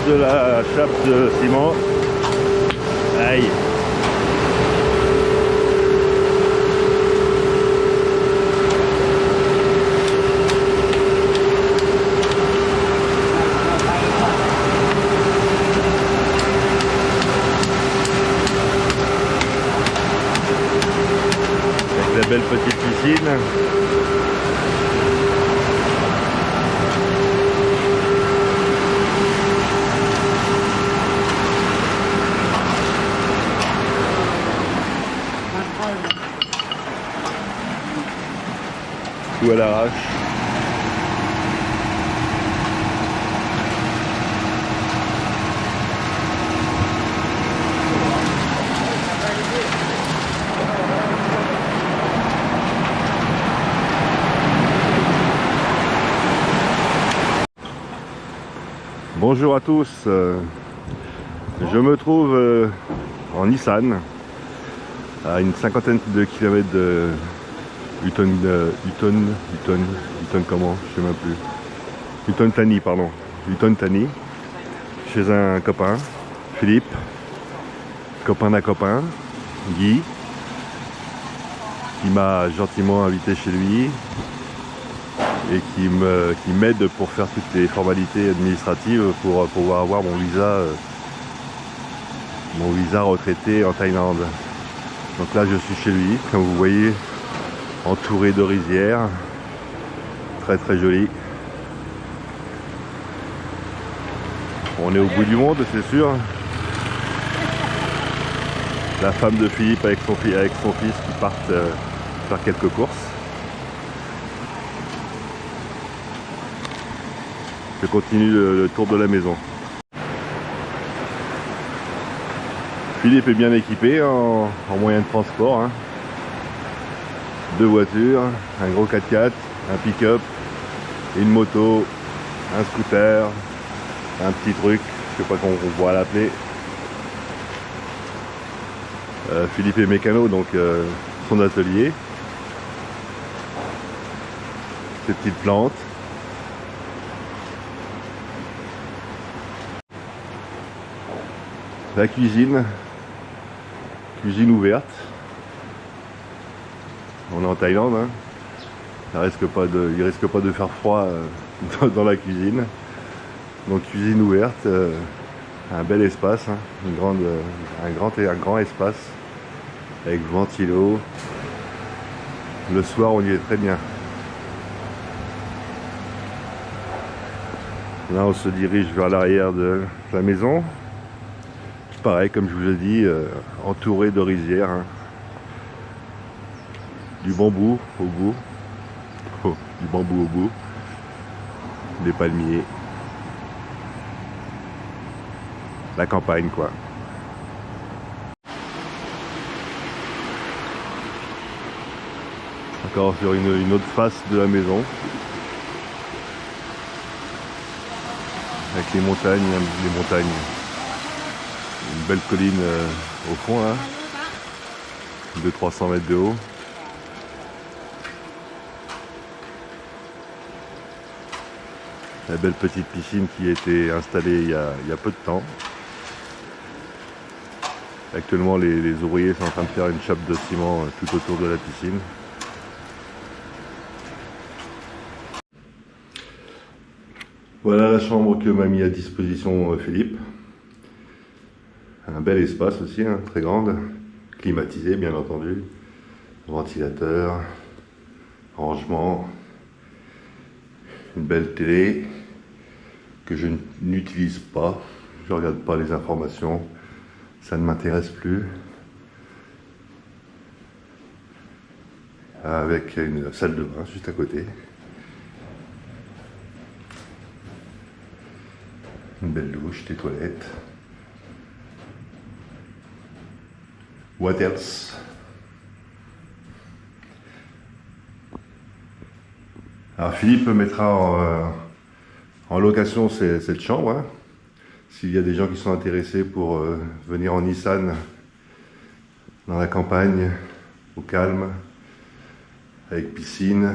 de la chape de ciment. Aïe. Avec la belle petite piscine. Tout à l'arrache. Bonjour à tous, je me trouve en Nissan, à une cinquantaine de kilomètres de Hutton comment, je sais même plus. Hutton Thani, pardon. Hutton Thani, chez un copain, Philippe, copain d'un copain, Guy, qui m'a gentiment invité chez lui et qui m'aide pour faire toutes les formalités administratives pour pouvoir avoir mon visa retraité en Thaïlande. Donc là je suis chez lui, comme vous voyez, entouré de rizières, très très joli. On est au bout du monde, c'est sûr. La femme de Philippe avec son fils qui partent faire quelques courses. Je continue le tour de la maison. Philippe est bien équipé en moyen de transport, hein. 2 voitures, un gros 4x4, un pick-up, une moto, un scooter, un petit truc, je sais pas comment on pourra l'appeler. Philippe est mécano, donc son atelier. Ces petites plantes. La cuisine ouverte. On est en Thaïlande, hein. Il risque pas de faire froid dans la cuisine. Donc cuisine ouverte, un bel espace, hein. Un grand espace avec ventilo. Le soir on y est très bien. Là on se dirige vers l'arrière de la maison. Pareil, comme je vous ai dit, entouré de rizières, hein. Du bambou au bout. Oh, du bambou au bout. Des palmiers. La campagne, quoi. Encore sur une autre face de la maison. Avec les montagnes. Une belle colline au fond, là, de 300 mètres de haut. La belle petite piscine qui a été installée il y a peu de temps. Actuellement, les ouvriers sont en train de faire une chape de ciment tout autour de la piscine. Voilà la chambre que m'a mis à disposition Philippe. Un bel espace aussi, hein, très grande, climatisé bien entendu, ventilateur, rangement, une belle télé que je n'utilise pas, je ne regarde pas les informations, ça ne m'intéresse plus. Avec une salle de bain juste à côté. Une belle douche, des toilettes. What else? Alors Philippe mettra en location cette chambre, hein. S'il y a des gens qui sont intéressés pour venir en Nissan, dans la campagne, au calme, avec piscine,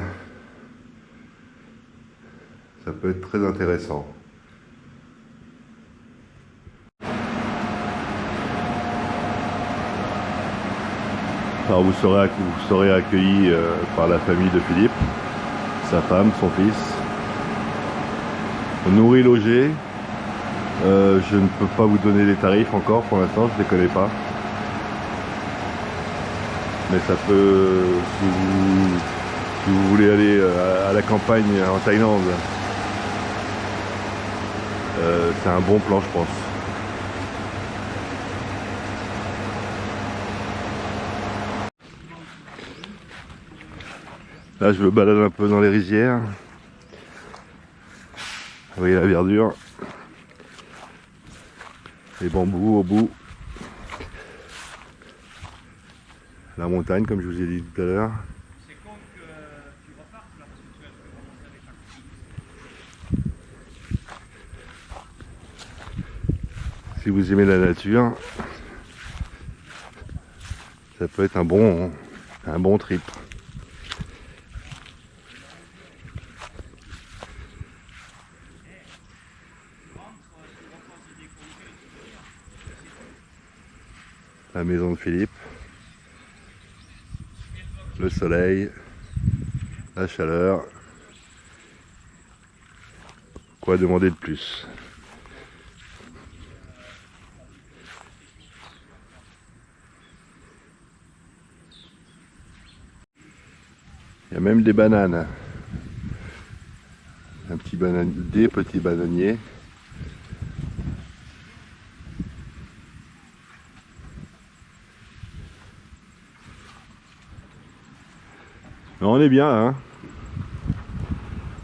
ça peut être très intéressant. Alors vous serez accueillis par la famille de Philippe, sa femme, son fils. Nourri, logé. Je ne peux pas vous donner les tarifs encore pour l'instant, je ne les connais pas. Mais ça peut, si vous voulez aller à la campagne en Thaïlande, c'est un bon plan, je pense. Là, je me balade un peu dans les rizières. Vous voyez la verdure, les bambous au bout, la montagne comme je vous ai dit tout à l'heure. Si vous aimez la nature, ça peut être un bon trip. La maison de Philippe, le soleil, la chaleur, quoi demander de plus? Il y a même des bananes, des petits bananiers. On est bien, hein.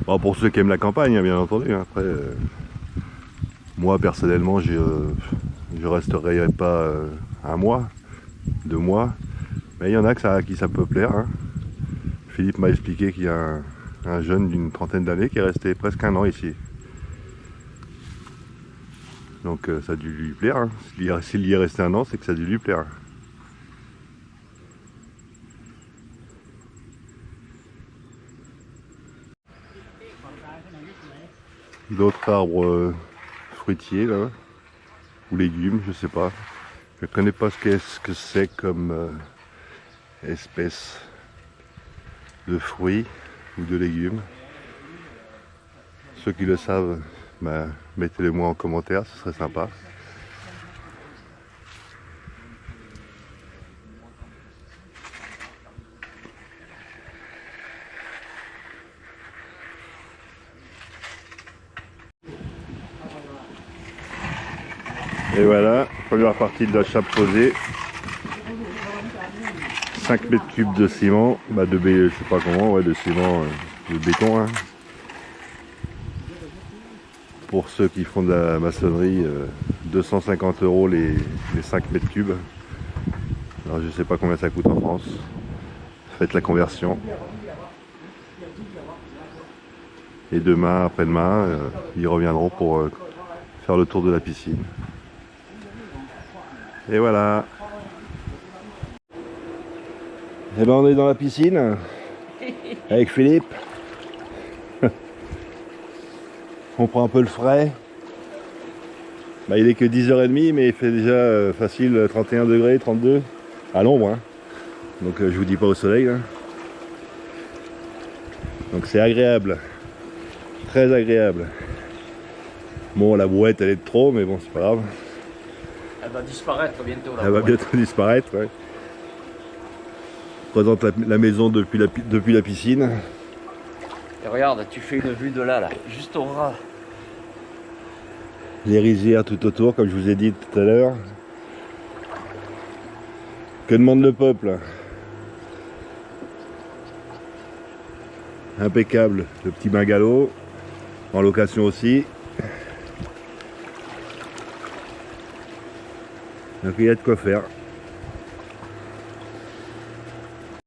Bon, pour ceux qui aiment la campagne, hein, bien entendu. Après, moi personnellement, je resterai pas un mois, 2 mois, mais il y en a qui ça peut plaire. Hein. Philippe m'a expliqué qu'il y a un jeune d'une trentaine d'années qui est resté presque 1 an ici. Donc ça a dû lui plaire. Hein. S'il y est resté 1 an, c'est que ça a dû lui plaire. D'autres arbres fruitiers là, ou légumes, je sais pas. Je ne connais pas ce que c'est comme espèce de fruits ou de légumes. Ceux qui le savent, bah, mettez-le moi en commentaire, ce serait sympa. Et voilà, première partie de la chape posée. 5 mètres cubes de ciment, bah je sais pas comment, ouais, de ciment, de béton. Hein. Pour ceux qui font de la maçonnerie, 250 € les 5 mètres cubes. Alors je sais pas combien ça coûte en France. Faites la conversion. Et demain, après-demain, ils reviendront pour faire le tour de la piscine. Et voilà. Et ben on est dans la piscine avec Philippe. On prend un peu le frais. Bah, il est que 10h30 mais il fait déjà facile 31 degrés, 32 à l'ombre. Hein. Donc je vous dis pas au soleil. Là. Donc c'est agréable. Très agréable. Bon la brouette elle est de trop mais bon c'est pas grave. Elle va disparaître bientôt. Elle va bientôt disparaître. Ouais. Je présente la maison depuis la piscine. Et regarde, tu fais une vue de là, juste au ras. Les rizières tout autour, comme je vous ai dit tout à l'heure. Que demande le peuple? Impeccable, le petit bungalow, en location aussi. Donc il y a de quoi faire.